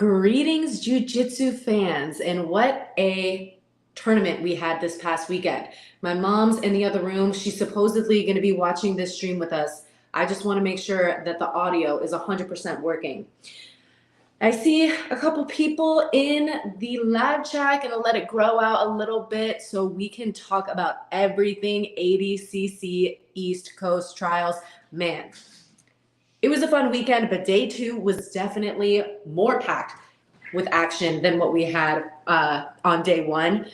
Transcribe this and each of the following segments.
Greetings, Jiu-Jitsu fans, and what a tournament we had this past weekend. My mom's in the other room. She's supposedly going to be watching this stream with us. I just want to make sure that the audio is 100% working. I see a couple people in the live chat. Going to let it grow out a little bit so we can talk about everything ADCC East Coast Trials. Man, it was a fun weekend, but day two was definitely more packed with action than what we had on day one.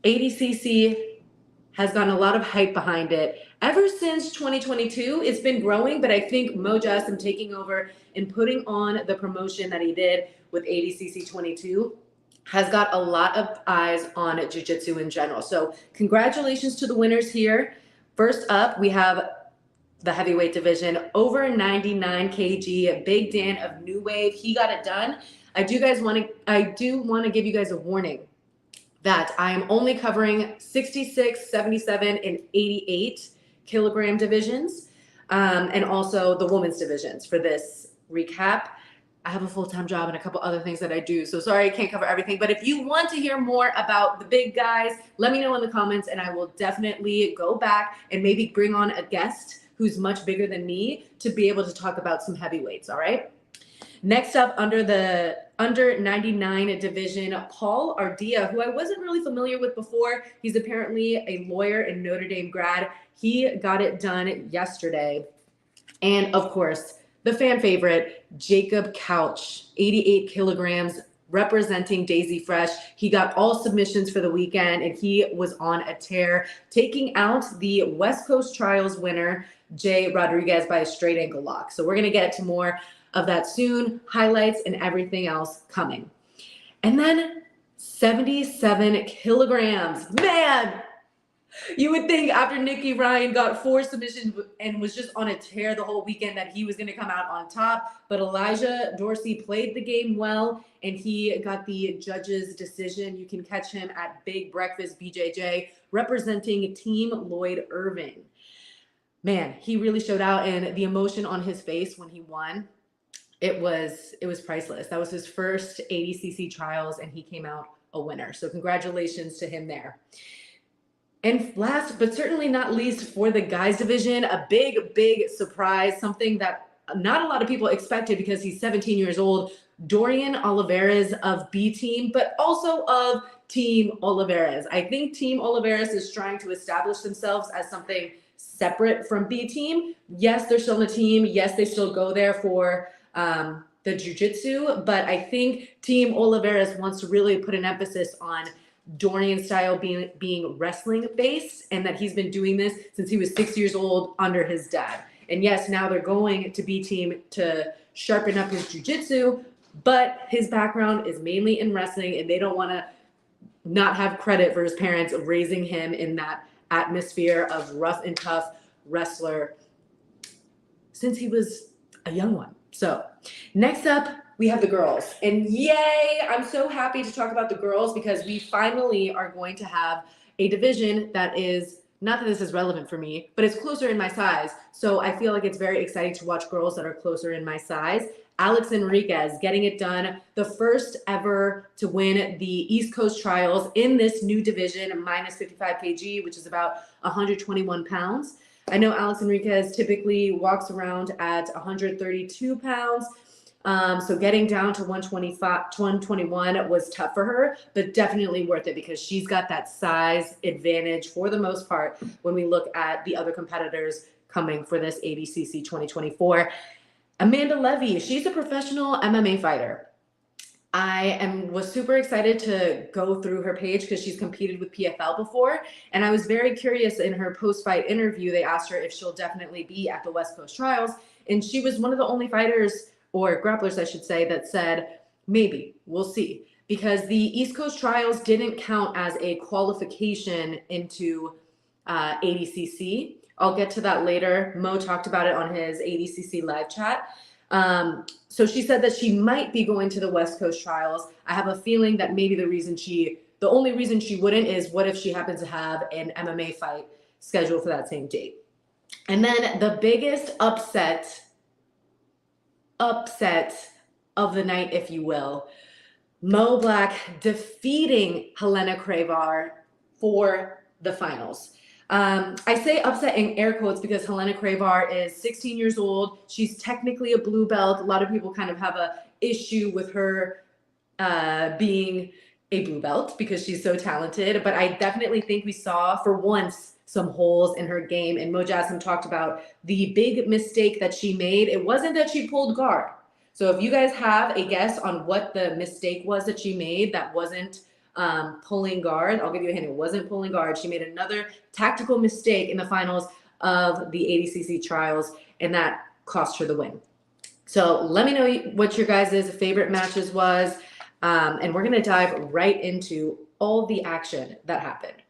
ADCC has gotten a lot of hype behind it. Ever since 2022, it's been growing, but I think Jassim taking over and putting on the promotion that he did with ADCC 22 has got a lot of eyes on Jiu-Jitsu in general. So congratulations to the winners here. First up, we have the heavyweight division, over 99 kg, Big Dan of New Wave. He got it done. I do want to give you guys a warning that I am only covering 66, 77, and 88 kilogram divisions, and also the women's divisions for this recap. I have a full-time job and a couple other things that I do, so sorry I can't cover everything. But if you want to hear more about the big guys, let me know in the comments, and I will definitely go back and maybe bring on a guest who's much bigger than me to be able to talk about some heavyweights, all right? Next up, under the under 99 division, Paul Ardea, who I wasn't really familiar with before. He's apparently a lawyer and Notre Dame grad. He got it done yesterday. And of course, the fan favorite, Jacob Couch, 88 kilograms, representing Daisy Fresh. He got all submissions for the weekend, and he was on a tear, taking out the West Coast Trials winner, Jay Rodriguez, by a straight ankle lock. So we're going to get to more of that soon, highlights and everything else coming. And then 77 kilograms. Man, you would think after Nicky Ryan got 4 submissions and was just on a tear the whole weekend that he was going to come out on top. But Elijah Dorsey played the game well, and he got the judge's decision. You can catch him at Big Breakfast BJJ, representing Team Lloyd Irving. Man, he really showed out, and the emotion on his face when he won, it was priceless. That was his first ADCC trials, and he came out a winner. So congratulations to him there. And last, but certainly not least, for the guys division, a big surprise, something that not a lot of people expected because he's 17 years old, Dorian Olivares of B Team, but also of Team Olivares. I think Team Olivares is trying to establish themselves as something separate from B Team. Yes, they're still in the team. Yes, they still go there for the jiu-jitsu, but I think Team Olivares wants to really put an emphasis on Dorian style being wrestling based, and that he's been doing this since he was 6 years old under his dad. And yes, now they're going to B Team to sharpen up his jiu-jitsu, but his background is mainly in wrestling, and they don't want to not have credit for his parents raising him in that atmosphere of rough and tough wrestler since he was a young one. So next up, we have the girls, and yay, I'm so happy to talk about the girls because we finally are going to have a division that is, not that this is relevant for me, but it's closer in my size. So I feel like it's very exciting to watch girls that are closer in my size. Alex Enriquez getting it done, the first ever to win the East Coast Trials in this new division, minus 55 kg, which is about 121 pounds. I know Alex Enriquez typically walks around at 132 pounds. So getting down to 121 was tough for her, but definitely worth it because she's got that size advantage for the most part when we look at the other competitors coming for this ADCC 2024. Amanda Levy, she's a professional MMA fighter. I was super excited to go through her page because she's competed with PFL before. And I was very curious in her post-fight interview, they asked her if she'll definitely be at the West Coast Trials. And she was one of the only fighters, or grapplers, I should say, that said, maybe, we'll see. Because the East Coast Trials didn't count as a qualification into ADCC. I'll get to that later. Mo talked about it on his ADCC live chat. So she said that she might be going to the West Coast Trials. I have a feeling that maybe the only reason she wouldn't is what if she happens to have an MMA fight scheduled for that same date. And then the biggest upset of the night, if you will. Mo Black defeating Helena Crevar for the finals. I say upset in air quotes because Helena Crevar is 16 years old. She's technically a blue belt. A lot of people kind of have a issue with her being a blue belt because she's so talented. But I definitely think we saw for once some holes in her game. And Mo Jassim talked about the big mistake that she made. It wasn't that she pulled guard. So if you guys have a guess on what the mistake was that she made that wasn't pulling guard, I'll give you a hint. It wasn't pulling guard. She made another tactical mistake in the finals of the ADCC Trials, and that cost her the win. So let me know what your guys' favorite matches was, and we're going to dive right into all the action that happened.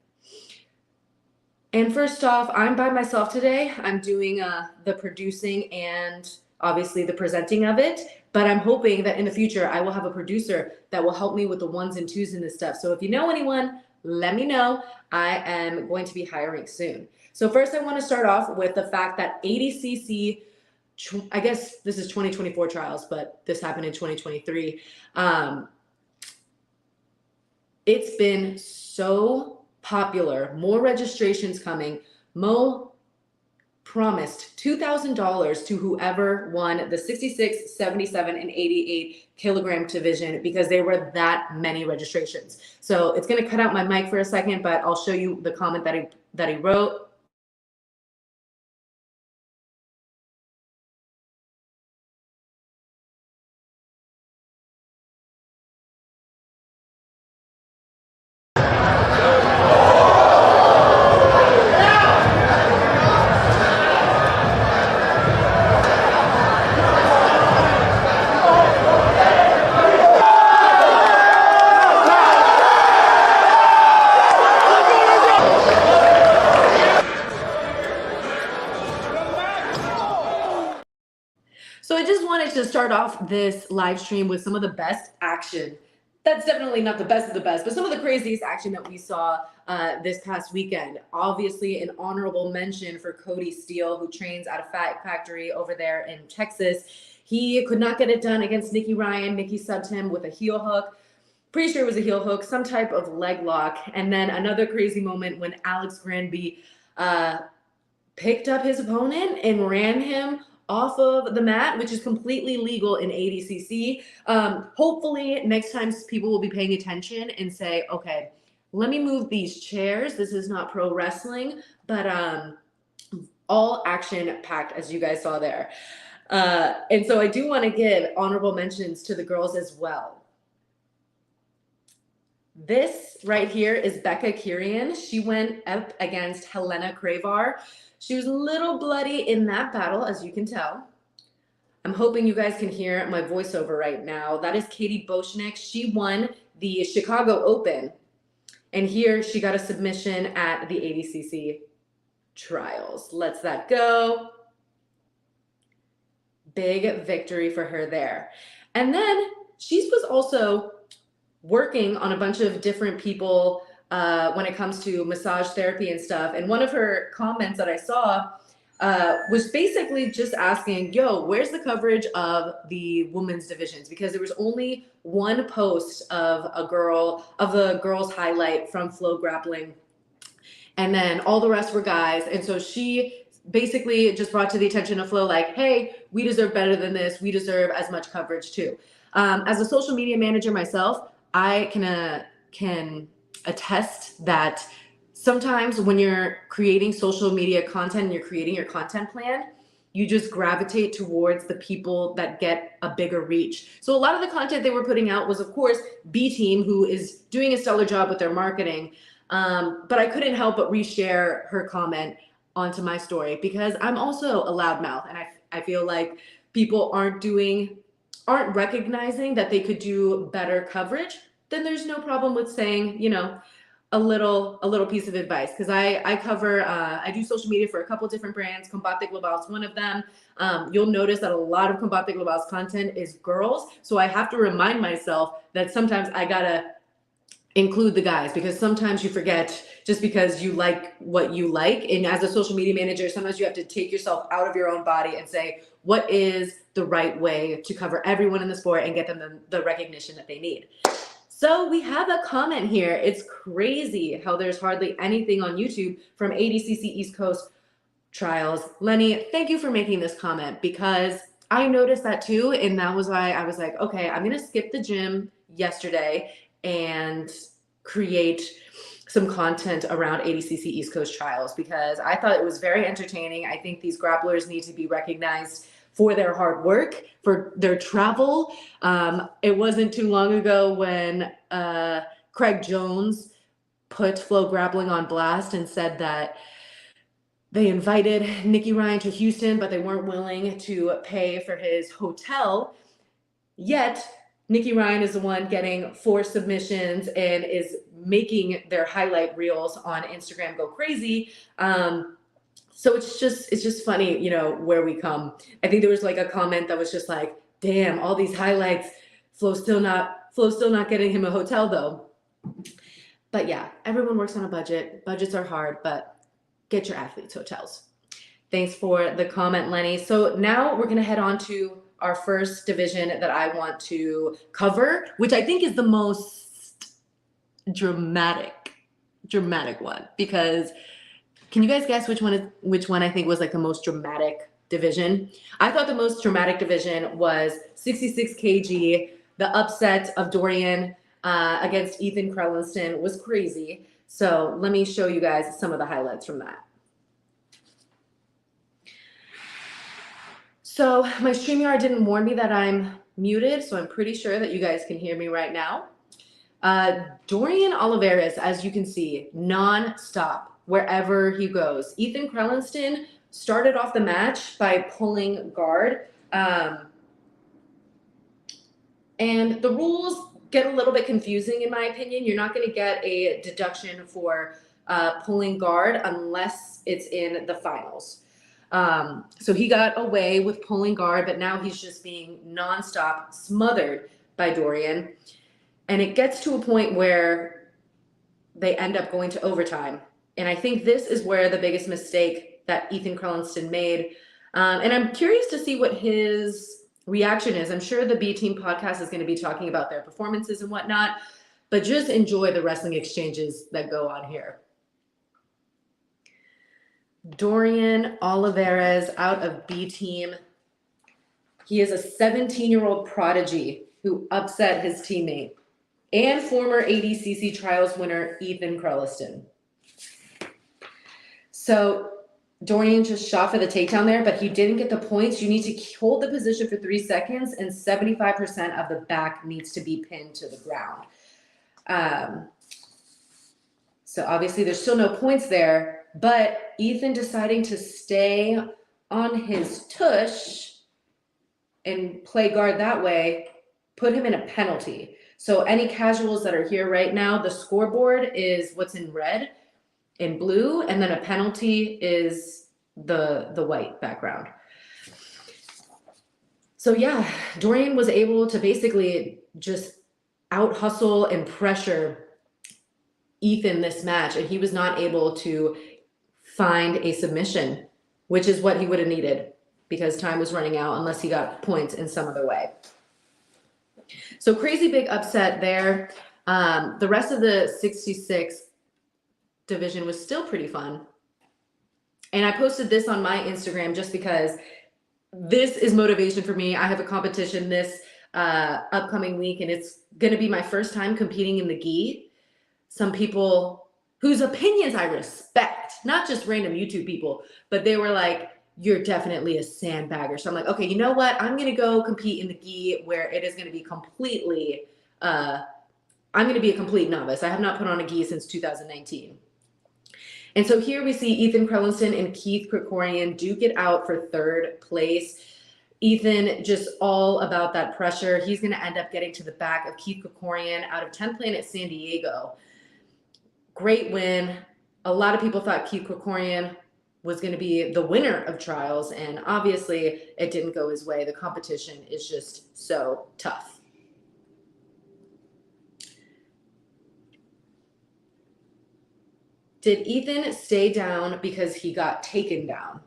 And first off, I'm by myself today. I'm doing the producing and obviously the presenting of it, but I'm hoping that in the future I will have a producer that will help me with the ones and twos and this stuff. So if you know anyone, let me know. I am going to be hiring soon. So first I want to start off with the fact that ADCC, I guess this is 2024 trials, but this happened in 2023. It's been so popular, more registrations coming. Mo promised $2,000 to whoever won the 66, 77, and 88 kilogram division because there were that many registrations. So it's going to cut out my mic for a second, but I'll show you the comment that he wrote. So I just wanted to start off this live stream with some of the best action. That's definitely not the best of the best, but some of the craziest action that we saw this past weekend. Obviously, an honorable mention for Cody Steele, who trains at a Fat Factory over there in Texas. He could not get it done against Nicky Ryan. Nicky subbed him with a heel hook. Pretty sure it was a heel hook, some type of leg lock. And then another crazy moment when Alex Granby picked up his opponent and ran him off of the mat, which is completely legal in ADCC. Hopefully next time people will be paying attention and say, okay, let me move these chairs. This is not pro wrestling, but all action packed as you guys saw there. And so I do want to give honorable mentions to the girls as well. This right here is Becca Kirian. She went up against Helena Crevar. She was a little bloody in that battle, as you can tell. I'm hoping you guys can hear my voiceover right now. That is Katie Boschnick. She won the Chicago Open. And here she got a submission at the ADCC Trials. Let's that go. Big victory for her there. And then she was also working on a bunch of different people when it comes to massage therapy and stuff. And one of her comments that I saw was basically just asking, yo, where's the coverage of the women's divisions? Because there was only one post of the girls highlight from Flow Grappling. And then all the rest were guys. And so she basically just brought to the attention of Flow, like, hey, we deserve better than this. We deserve as much coverage too. As a social media manager myself, I can attest that sometimes when you're creating social media content and you're creating your content plan, you just gravitate towards the people that get a bigger reach. So a lot of the content they were putting out was, of course, B Team, who is doing a stellar job with their marketing. But I couldn't help but reshare her comment onto my story because I'm also a loudmouth, and I feel like people aren't recognizing that they could do better coverage. Then there's no problem with saying, you know, a little piece of advice, because I cover I do social media for a couple different brands. Combate Global is one of them. You'll notice that a lot of Combate Global's content is girls, so I have to remind myself that sometimes I gotta include the guys, because sometimes you forget just because you like what you like. And as a social media manager, sometimes you have to take yourself out of your own body and say, what is the right way to cover everyone in the sport and get them the recognition that they need? So we have a comment here. It's crazy how there's hardly anything on YouTube from ADCC East Coast Trials. Lenny, thank you for making this comment, because I noticed that too. And that was why I was like, okay, I'm going to skip the gym yesterday and create some content around ADCC East Coast Trials, because I thought it was very entertaining. I think these grapplers need to be recognized for their hard work, for their travel. It wasn't too long ago when Craig Jones put Flow Grappling on blast and said that they invited Nicky Ryan to Houston, but they weren't willing to pay for his hotel. Yet Nicky Ryan is the one getting 4 submissions and is making their highlight reels on Instagram go crazy. So it's just funny, you know, where we come. I think there was like a comment that was just like, damn, all these highlights, Flo's still not getting him a hotel though. But yeah, everyone works on a budget. Budgets are hard, but get your athletes hotels. Thanks for the comment, Lenny. So now we're gonna head on to our first division that I want to cover, which I think is the most dramatic one, because can you guys guess which one I think was like the most dramatic division? I thought the most dramatic division was 66 kg. The upset of Dorian against Ethan Crelinsten was crazy. So let me show you guys some of the highlights from that. So my StreamYard didn't warn me that I'm muted, so I'm pretty sure that you guys can hear me right now. Dorian Olivares, as you can see, non-stop wherever he goes. Ethan Crelinsten started off the match by pulling guard. And the rules get a little bit confusing in my opinion. You're not going to get a deduction for pulling guard unless it's in the finals. So he got away with pulling guard, but now he's just being nonstop smothered by Dorian. And it gets to a point where they end up going to overtime. And I think this is where the biggest mistake that Ethan Crelinsten made. And I'm curious to see what his reaction is. I'm sure the B Team podcast is going to be talking about their performances and whatnot, but just enjoy the wrestling exchanges that go on here. Dorian Olivares out of B Team. He is a 17-year-old prodigy who upset his teammate and former ADCC Trials winner Ethan Crelinsten. So Dorian just shot for the takedown there, but he didn't get the points. You need to hold the position for 3 seconds, and 75% of the back needs to be pinned to the ground. So obviously there's still no points there, but Ethan deciding to stay on his tush and play guard that way put him in a penalty. So any casuals that are here right now, the scoreboard is what's in red and blue, and then a penalty is the white background. So yeah, Dorian was able to basically just out hustle and pressure Ethan this match, and he was not able to find a submission, which is what he would have needed because time was running out unless he got points in some other way. So crazy big upset there. The rest of the 66 division was still pretty fun. And I posted this on my Instagram just because this is motivation for me. I have a competition this upcoming week, and it's going to be my first time competing in the gi. Some people whose opinions I respect, not just random YouTube people, but they were like, you're definitely a sandbagger. So I'm like, okay, you know what? I'm going to go compete in the gi where it is going to be completely, I'm going to be a complete novice. I have not put on a gi since 2019. And so here we see Ethan Crelinsten and Keith Krikorian duke it out for third place. Ethan just all about that pressure. He's going to end up getting to the back of Keith Krikorian out of 10th Planet San Diego. Great win. A lot of people thought Keith Krikorian was going to be the winner of trials, and obviously it didn't go his way. The competition is just so tough. Did Ethan stay down because he got taken down?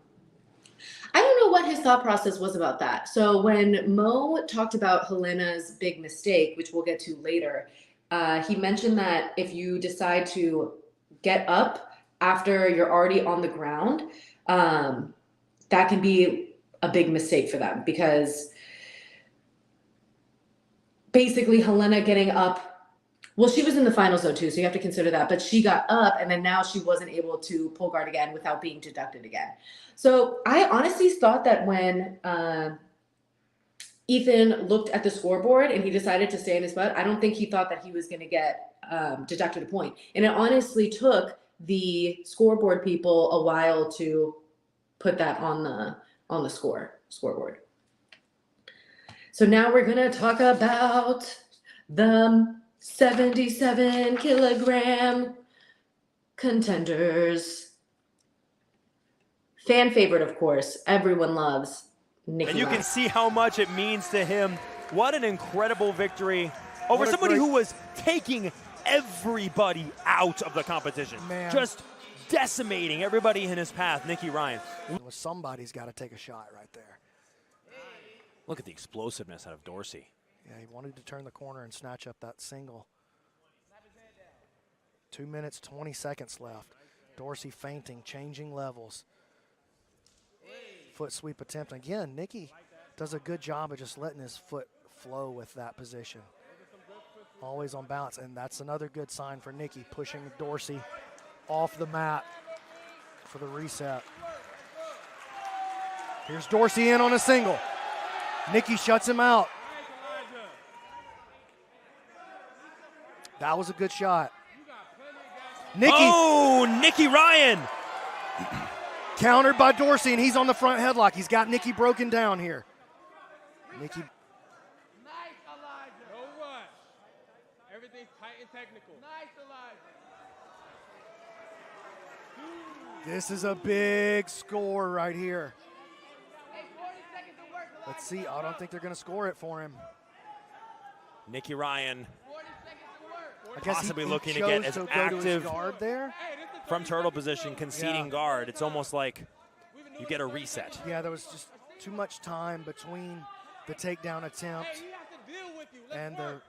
I don't know what his thought process was about that. So when Mo talked about Helena's big mistake, which we'll get to later, he mentioned that if you decide to get up after you're already on the ground, that can be a big mistake for them, because basically Helena getting up, well, she was in the finals though too, so you have to consider that, but she got up and then now she wasn't able to pull guard again without being deducted again. So I honestly thought that when Ethan looked at the scoreboard and he decided to stay in his butt, I don't think he thought that he was going to get deducted a point. And it honestly took the scoreboard people a while to put that on the scoreboard. So now we're going to talk about the 77 kilogram contenders. Fan favorite, of course. Everyone loves Nicky. And you can see how much it means to him. What an incredible victory over somebody who was taking everybody out of the competition. Man. Just decimating everybody in his path, Nicky Ryan. Somebody's got to take a shot right there. Look at the explosiveness out of Dorsey. Yeah, he wanted to turn the corner and snatch up that single. 2 minutes, 20 seconds left. Dorsey feinting, changing levels. Foot sweep attempt. Again, Nicky does a good job of just letting his foot flow with that position. Always on balance, and that's another good sign for Nicky, pushing Dorsey off the mat for the reset. Here's Dorsey in on a single. Nicky shuts him out. That was a good shot. Nicky. Oh, Nicky Ryan. Countered by Dorsey, and he's on the front headlock. He's got Nicky broken down here. Nicky. Nice, Elijah. No rush. Everything's tight and technical. Nice, Elijah. This is a big score right here. Hey, 40 seconds to work, Elijah. Let's see. I don't think they're going to score it for him. Nicky Ryan 40 seconds to work. I guess possibly he looking to chose get as to go to his active guard there. from turtle position, conceding guard. It's almost like you get a reset. Yeah, there was just too much time between the takedown attempt and the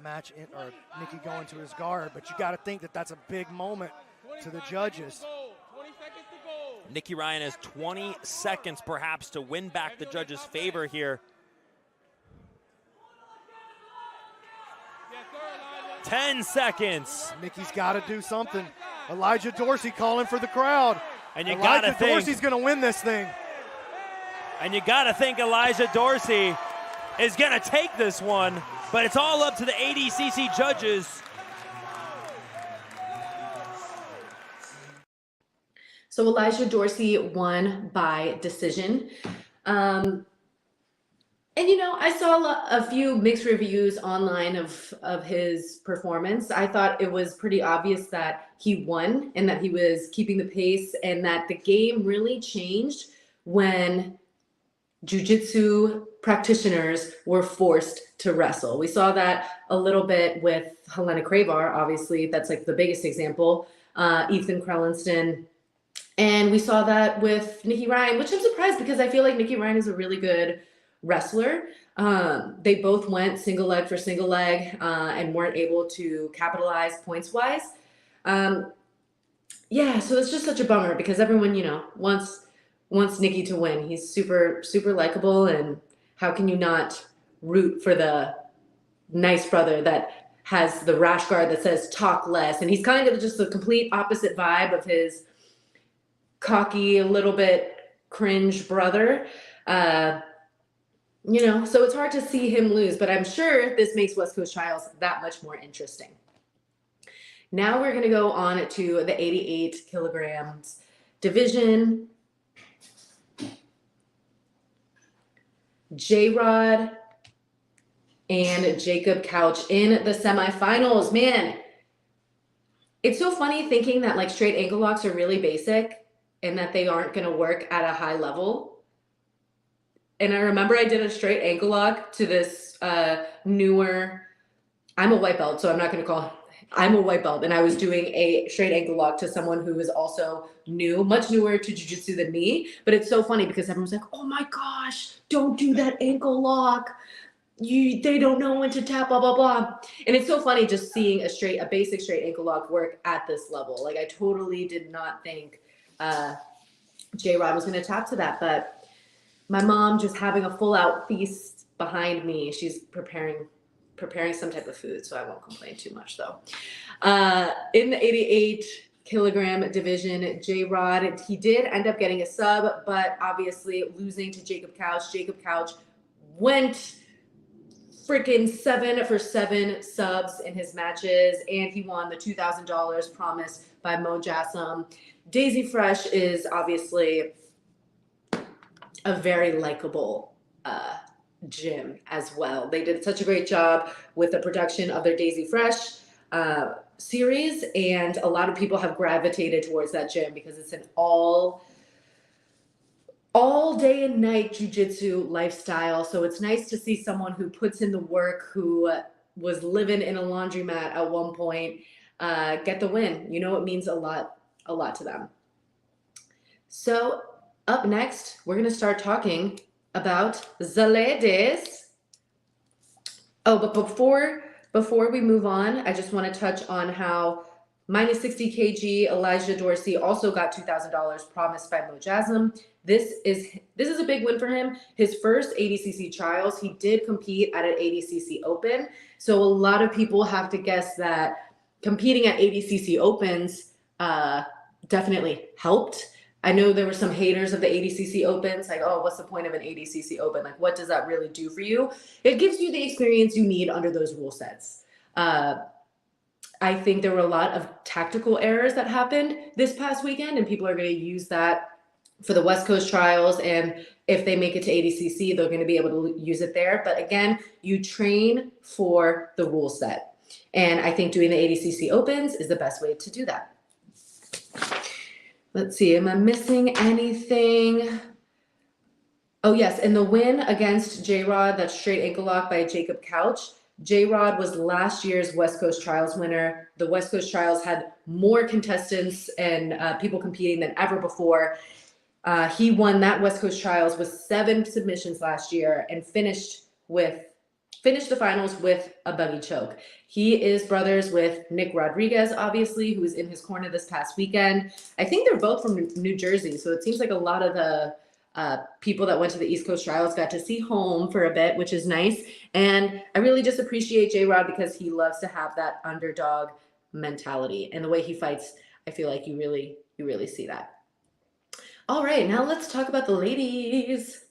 match, or Nicky going to his guard. But you got to think that that's a big moment to the judges. 20 seconds to go. Nicky Ryan has 20 seconds perhaps to win back the judges' favor here. 10 seconds. Nicky's got to do something. Elijah Dorsey calling for the crowd. And you got to think Dorsey's going to win this thing. And you got to think Elijah Dorsey is going to take this one, but it's all up to the ADCC judges. So Elijah Dorsey won by decision. And, you know, I saw a few mixed reviews online of his performance. I thought it was pretty obvious that he won and that he was keeping the pace, and that the game really changed when jiu-jitsu practitioners were forced to wrestle. We saw that a little bit with Helena Crevar, obviously. That's like the biggest example. Ethan Crelinsten. And we saw that with Nicky Ryan, which I'm surprised because I feel like Nicky Ryan is a really good wrestler. They both went single leg for single leg and weren't able to capitalize points wise. Yeah, so it's just such a bummer because everyone, you know, wants Nicky to win. He's super, super likable, and how can you not root for the nice brother that has the rash guard that says talk less? And he's kind of just the complete opposite vibe of his cocky, a little bit cringe brother. You know, so it's hard to see him lose, but I'm sure this makes West Coast Trials that much more interesting. Now we're going to go on to the 88 kilograms division. J-Rod and Jacob Couch in the semifinals. Man, it's so funny thinking that like straight ankle locks are really basic and that they aren't going to work at a high level. And I remember I did a straight ankle lock to this newer, I'm a white belt, so I'm not going to call I'm a white belt, and I was doing a straight ankle lock to someone who is also new, much newer to jiu-jitsu than me. But it's so funny because everyone's like, oh my gosh, don't do that ankle lock. They don't know when to tap, blah, blah, blah. And it's so funny just seeing a basic straight ankle lock work at this level. Like, I totally did not think J-Rod was going to tap to that. But my mom just having a full out feast behind me. She's preparing some type of food, so I won't complain too much though. In the 88 kilogram division, J-Rod, he did end up getting a sub, but obviously losing to Jacob Couch. Jacob Couch went freaking 7 for 7 subs in his matches, and he won the $2,000 promised by Mo Jassim. Daisy Fresh is obviously a very likable gym as well. They did such a great job with the production of their Daisy Fresh series, and a lot of people have gravitated towards that gym because it's an all day and night jiu-jitsu lifestyle. So it's nice to see someone who puts in the work, who was living in a laundromat at one point, get the win. You know, it means a lot to them. So up next, we're going to start talking about the ladies. Oh, but before we move on, I just want to touch on how minus 60 kg Elijah Dorsey also got $2,000 promised by Mo Jassim. This is a big win for him. His first ADCC trials, he did compete at an ADCC Open. So a lot of people have to guess that competing at ADCC Opens definitely helped. I know there were some haters of the ADCC Opens, like, oh, what's the point of an ADCC Open? Like, what does that really do for you? It gives you the experience you need under those rule sets. I think there were a lot of tactical errors that happened this past weekend, and people are going to use that for the West Coast trials. And if they make it to ADCC, they're going to be able to use it there. But again, you train for the rule set. And I think doing the ADCC Opens is the best way to do that. Let's see, am I missing anything? Oh, yes, and the win against J-Rod, that straight ankle lock by Jacob Couch. J-Rod was last year's West Coast Trials winner. The West Coast Trials had more contestants and people competing than ever before. He won that West Coast Trials with 7 submissions last year and finished the finals with a buggy choke. He is brothers with Nick Rodriguez, obviously, who was in his corner this past weekend. I think they're both from New Jersey, so it seems like a lot of the people that went to the East Coast Trials got to see home for a bit, which is nice. And I really just appreciate J-Rod because he loves to have that underdog mentality. And the way he fights, I feel like you really see that. All right, now let's talk about the ladies.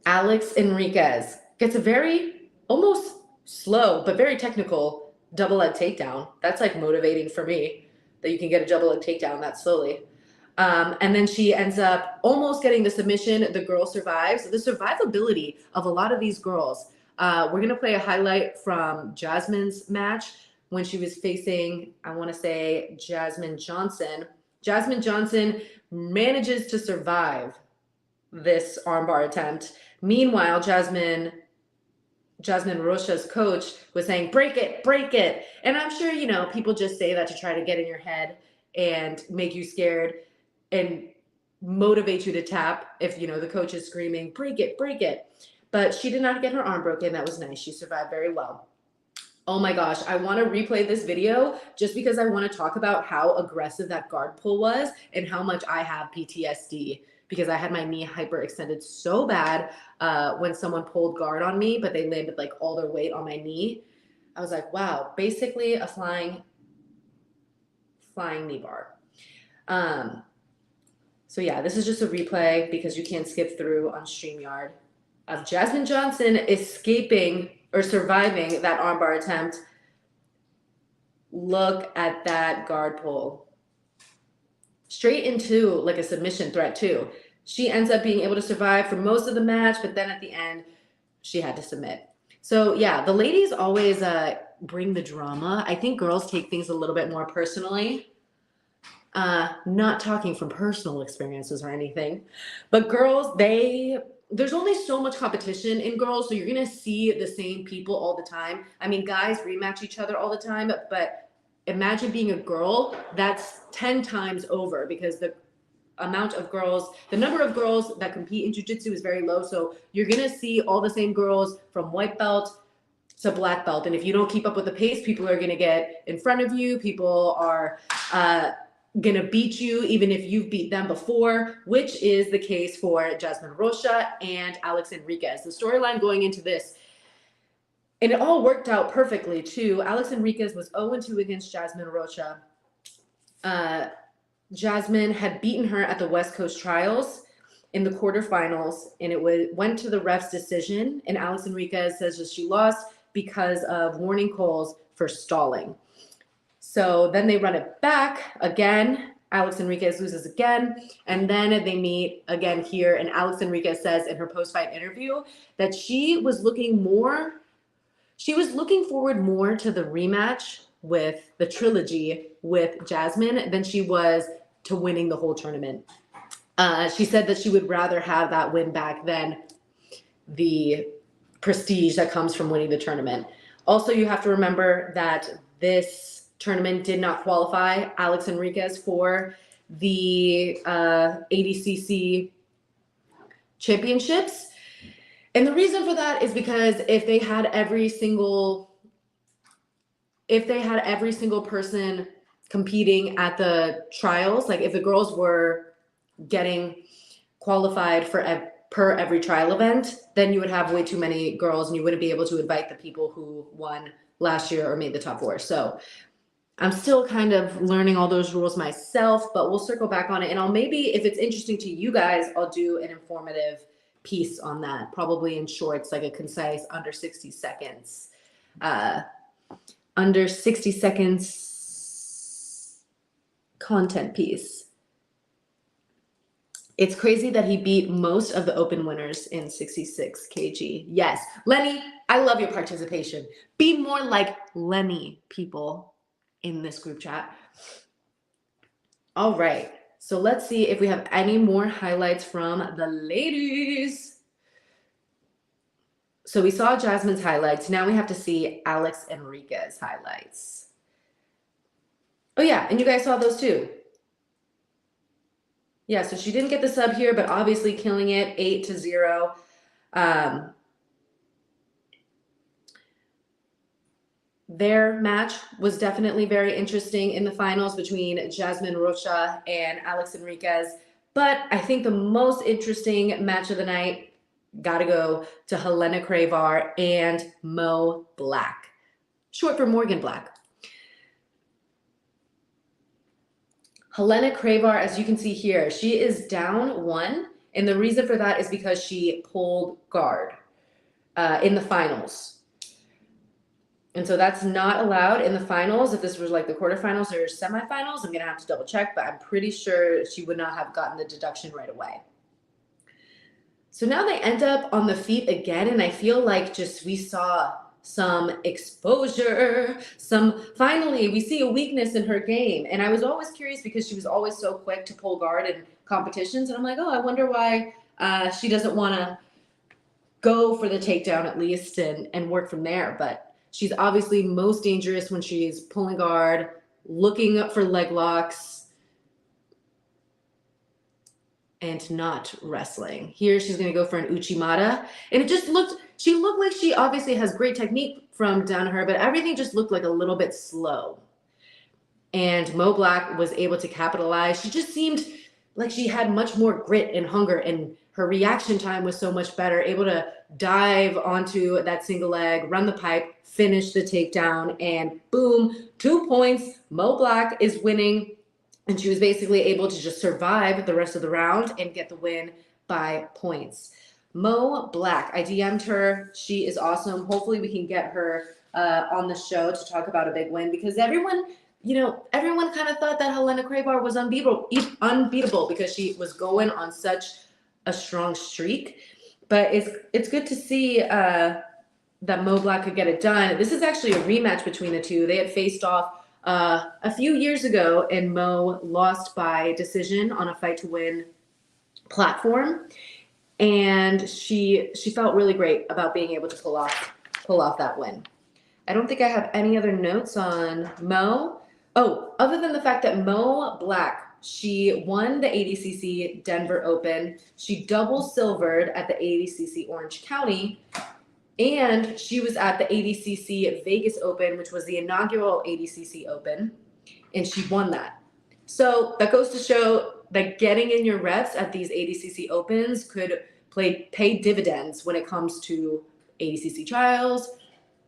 Alex Enriquez gets a very almost slow but very technical double leg takedown. That's like motivating for me that you can get a double leg takedown that slowly. And then she ends up almost getting the submission. The girl survives. The survivability of a lot of these girls. We're going to play a highlight from Jasmine's match when she was facing, I want to say, Jasmine Johnson. Jasmine Johnson manages to survive this armbar attempt. Meanwhile, Jasmine Rocha's coach was saying, break it, break it. And I'm sure, people just say that to try to get in your head and make you scared and motivate you to tap if, the coach is screaming, break it, break it. But she did not get her arm broken. That was nice. She survived very well. Oh my gosh, I want to replay this video just because I want to talk about how aggressive that guard pull was and how much I have PTSD because I had my knee hyperextended so bad when someone pulled guard on me, but they landed like all their weight on my knee. I was like, wow, basically a flying knee bar. So yeah, this is just a replay because you can't skip through on StreamYard of Jasmine Johnson escaping or surviving that armbar attempt. Look at that guard pull. Straight into like a submission threat too. She ends up being able to survive for most of the match, but then at the end, she had to submit. So yeah, the ladies always bring the drama. I think girls take things a little bit more personally. Not talking from personal experiences or anything, but girls, they there's only so much competition in girls, so you're gonna see the same people all the time. I mean, guys rematch each other all the time, but imagine being a girl, that's 10 times over because the number of girls that compete in jiu-jitsu is very low. So you're gonna see all the same girls from white belt to black belt. And if you don't keep up with the pace, people are gonna get in front of you. People are gonna beat you even if you've beat them before, which is the case for Jasmine Rocha and Alex Enriquez. The storyline going into this, and it all worked out perfectly too. Alex Enriquez was 0-2 against Jasmine Rocha. Jasmine had beaten her at the West Coast Trials in the quarterfinals, and it went to the ref's decision. And Alex Enriquez says that she lost because of warning calls for stalling. So then they run it back again. Alex Enriquez loses again, and then they meet again here. And Alex Enriquez says in her post-fight interview that she was looking forward more to the rematch with the trilogy with Jasmine than she was to winning the whole tournament. She said that she would rather have that win back than the prestige that comes from winning the tournament. Also, you have to remember that this tournament did not qualify Alex Enriquez for the ADCC championships. And the reason for that is because if they had every single person competing at the trials, like if the girls were getting qualified for per every trial event, then you would have way too many girls and you wouldn't be able to invite the people who won last year or made the top 4. So I'm still kind of learning all those rules myself, but we'll circle back on it. And I'll maybe, if it's interesting to you guys, I'll do an informative piece on that, probably in shorts, like a concise under 60 seconds. Under 60 seconds content piece. It's crazy that he beat most of the open winners in 66 kg. Yes, Lenny, I love your participation. Be more like Lenny, people in this group chat. All right, so let's see if we have any more highlights from the ladies. So we saw Jasmine's highlights. Now we have to see Alex Enriquez highlights. Oh yeah, and you guys saw those too. Yeah, so she didn't get the sub here, but obviously killing it, 8-0. Their match was definitely very interesting in the finals between Jasmine Rocha and Alex Enriquez. But I think the most interesting match of the night got to go to Helena Crevar and Mo Black, short for Morgan Black. Helena Crevar, as you can see here, she is down 1. And the reason for that is because she pulled guard in the finals. And so that's not allowed in the finals. If this was like the quarterfinals or semifinals, I'm going to have to double check, but I'm pretty sure she would not have gotten the deduction right away. So now they end up on the feet again. And I feel like we saw some exposure, finally we see a weakness in her game. And I was always curious because she was always so quick to pull guard in competitions. And I'm like, oh, I wonder why she doesn't want to go for the takedown at least and work from there. But she's obviously most dangerous when she's pulling guard, looking up for leg locks, and not wrestling. Here she's going to go for an Uchimata. And it just she looked like she obviously has great technique from down her, but everything just looked like a little bit slow. And Mo Black was able to capitalize. She just seemed like she had much more grit and hunger, and her reaction time was so much better, able to dive onto that single leg, run the pipe, finish the takedown, and boom, 2 points. Mo Black is winning, and she was basically able to just survive the rest of the round and get the win by points. Mo Black, I DM'd her. She is awesome. Hopefully we can get her on the show to talk about a big win, because everyone kind of thought that Helena Crevar was unbeatable because she was going on such a strong streak. But it's good to see that Mo Black could get it done. This is actually a rematch between the two. They had faced off a few years ago, and Mo lost by decision on a fight to win platform. and she felt really great about being able to pull off that win. I don't think I have any other notes on Mo. Oh, other than the fact that Mo Black, she won the ADCC Denver Open. She double silvered at the ADCC Orange County, and she was at the ADCC Vegas Open, which was the inaugural ADCC Open, and she won that. So that goes to show that getting in your reps at these ADCC Opens could pay dividends when it comes to ADCC trials,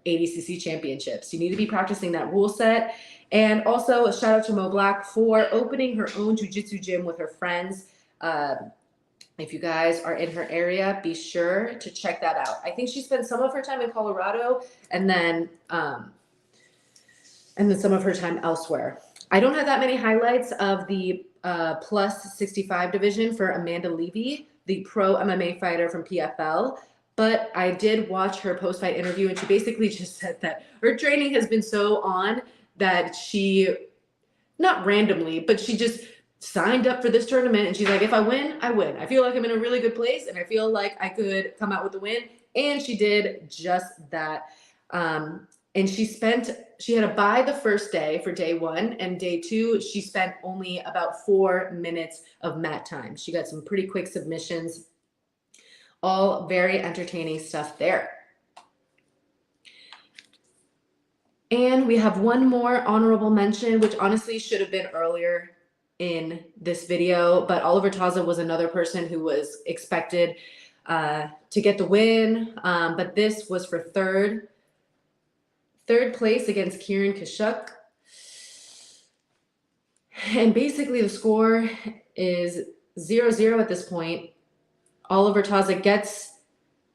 ADCC championships. You need to be practicing that rule set. And also a shout out to Mo Black for opening her own jiu-jitsu gym with her friends. If you guys are in her area, be sure to check that out. I think she spent some of her time in Colorado and then some of her time elsewhere. I don't have that many highlights of the plus 65 division for Amanda Levy, the pro MMA fighter from PFL. But I did watch her post-fight interview, and she basically just said that her training has been so on that she, not randomly, but she just signed up for this tournament. And she's like, if I win, I win. I feel like I'm in a really good place, and I feel like I could come out with the win. And she did just that. And she had a bye the first day for day one, and day two, she spent only about 4 minutes of mat time. She got some pretty quick submissions. All very entertaining stuff there. And we have one more honorable mention, which honestly should have been earlier in this video, but Oliver Taza was another person who was expected to get the win, but this was for third place against Kieran Kashuk. And basically the score is 0-0 at this point. Oliver Taza gets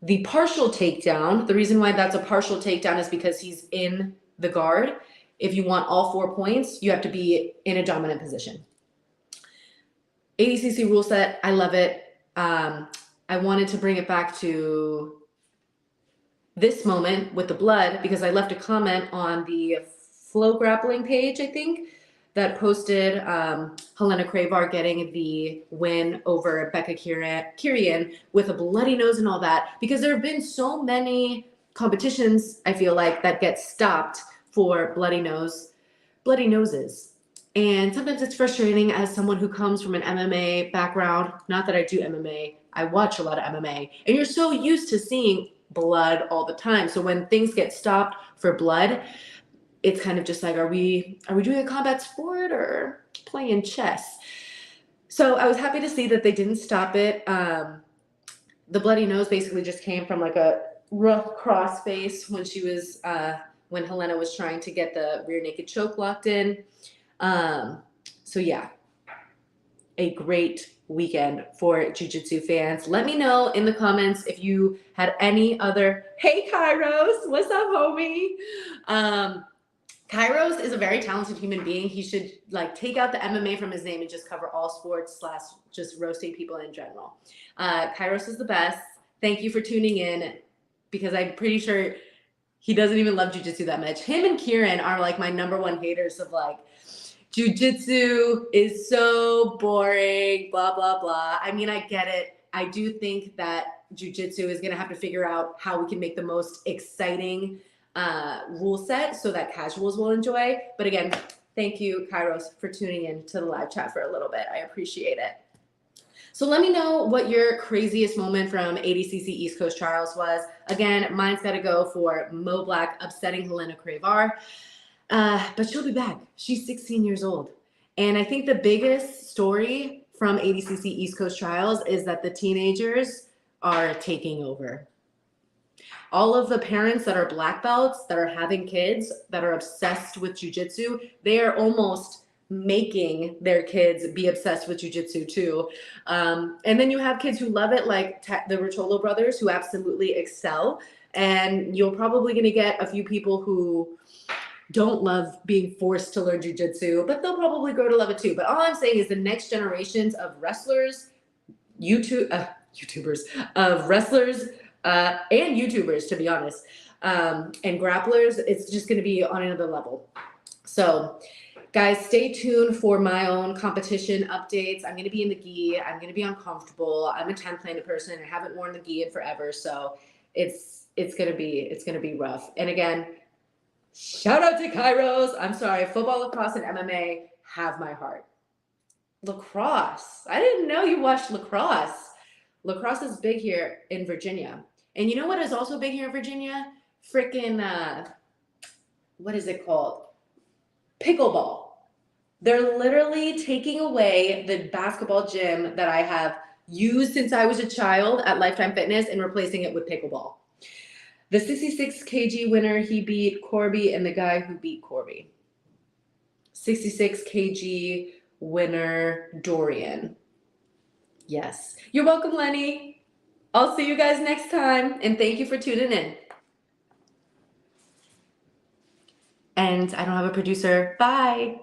the partial takedown. The reason why that's a partial takedown is because he's in the guard. If you want all 4 points, you have to be in a dominant position. ADCC rule set, I love it. I wanted to bring it back to this moment with the blood because I left a comment on the Flow Grappling page, I think, that posted Helena Crevar getting the win over Becca Kirian with a bloody nose and all that, because there have been so many competitions, I feel like, that get stopped for bloody noses. And sometimes it's frustrating as someone who comes from an MMA background. Not that I do MMA, I watch a lot of MMA, and you're so used to seeing blood all the time. So when things get stopped for blood, it's kind of just like, are we doing a combat sport or playing chess? So I was happy to see that they didn't stop it. The bloody nose basically just came from like a rough cross face when when Helena was trying to get the rear naked choke locked in. So yeah, a great weekend for jiu-jitsu fans. Let me know in the comments if you had any other, hey Kairos, what's up homie? Kairos is a very talented human being. He should take out the MMA from his name and just cover all sports / just roasting people in general. Kairos is the best. Thank you for tuning in, because I'm pretty sure he doesn't even love jiu-jitsu that much. Him and Kieran are my number one haters of jiu-jitsu is so boring, blah, blah, blah. I mean, I get it. I do think that jiu-jitsu is going to have to figure out how we can make the most exciting rule set so that casuals will enjoy. But again, thank you, Kairos, for tuning in to the live chat for a little bit. I appreciate it. So let me know what your craziest moment from ADCC East Coast Trials was. Again, mine's got to go for Mo Black upsetting Helena Crevar. But she'll be back. She's 16 years old. And I think the biggest story from ADCC East Coast Trials is that the teenagers are taking over. All of the parents that are black belts, that are having kids, that are obsessed with jiu-jitsu, they are almost making their kids be obsessed with jiu-jitsu too. And then you have kids who love it, like the Rotolo brothers, who absolutely excel. And you're probably going to get a few people who don't love being forced to learn jiu-jitsu, but they'll probably grow to love it too. But all I'm saying is the next generations of wrestlers, YouTubers, of wrestlers, and YouTubers, to be honest, and grapplers, it's just going to be on another level. So Guys, stay tuned for my own competition updates. I'm going to be in the gi. I'm going to be uncomfortable. I'm a 10 planet person. I haven't worn the gi in forever, so it's going to be rough. And again, shout out to Kairos. I'm sorry, football, lacrosse, and MMA have my heart. Lacrosse. I didn't know you watched lacrosse. Lacrosse is big here in Virginia. And you know what is also big here in Virginia? Freaking, what is it called? Pickleball. They're literally taking away the basketball gym that I have used since I was a child at Lifetime Fitness and replacing it with pickleball. The 66 kg winner, he beat Corby and the guy who beat Corby. 66 kg winner, Dorian. Yes. You're welcome, Lenny. I'll see you guys next time, and thank you for tuning in. And I don't have a producer. Bye.